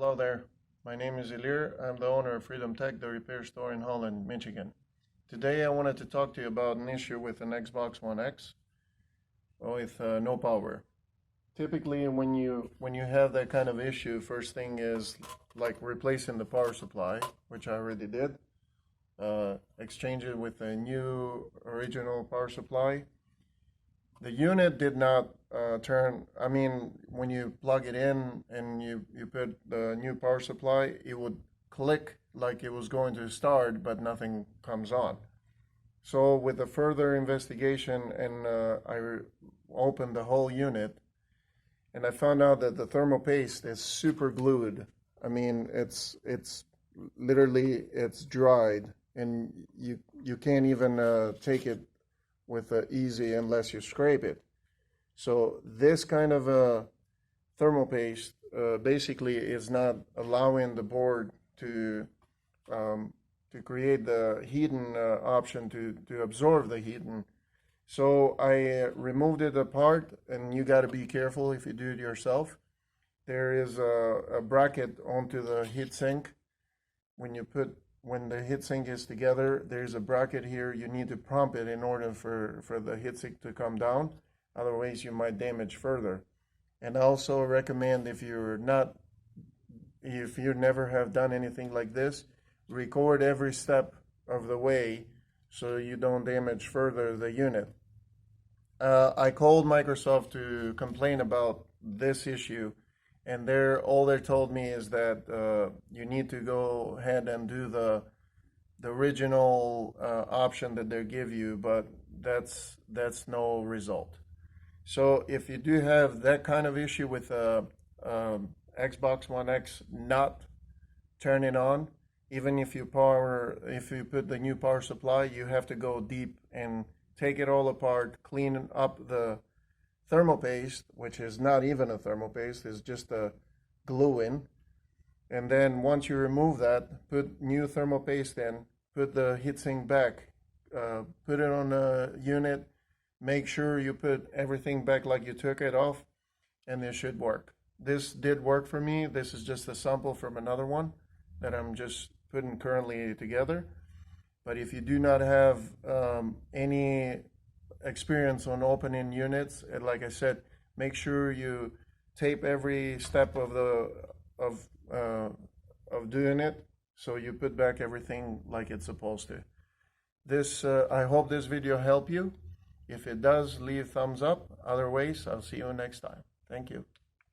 Hello there, my name is Ilir. I'm the owner of Freedom Tech, the repair store in Holland, Michigan. Today I wanted to talk to you about an issue with an Xbox One X with no power. Typically when you have that kind of issue, first thing is like replacing the power supply, which I already did. Exchange it with a new original power supply. The unit did not turn. I mean, when you plug it in and you put the new power supply, it would click like it was going to start, but nothing comes on. So with a further investigation, and I opened the whole unit, and I found out that the thermal paste is super glued. I mean, it's literally it's dried, and you can't even take it with easy unless you scrape it. So this kind of thermal paste basically is not allowing the board to create the heating option to absorb the heating. So I removed it apart, and you got to be careful if you do it yourself. There is a bracket onto the heatsink. When the heatsink is together, there's a bracket here. You need to pump it in order for the heatsink to come down. Otherwise, you might damage further. And I also recommend, if you never have done anything like this, record every step of the way so you don't damage further the unit. I called Microsoft to complain about this issue, and all they told me is that you need to go ahead and do the original option that they give you, but that's no result. So if you do have that kind of issue with Xbox One X not turning on, even if you put the new power supply, you have to go deep and take it all apart, clean up the thermal paste, which is not even a thermal paste, it's just a glue in. And then once you remove that, put new thermal paste in, put the heatsink back, put it on the unit, make sure you put everything back like you took it off, and it should work. This did work for me. This is just a sample from another one that I'm just putting currently together. But if you do not have any experience on opening units, and like I said, make sure you tape every step of doing it, so you put back everything like it's supposed to. I hope this video helped you. If it does, leave thumbs up. Otherwise, I'll see you next time. Thank you.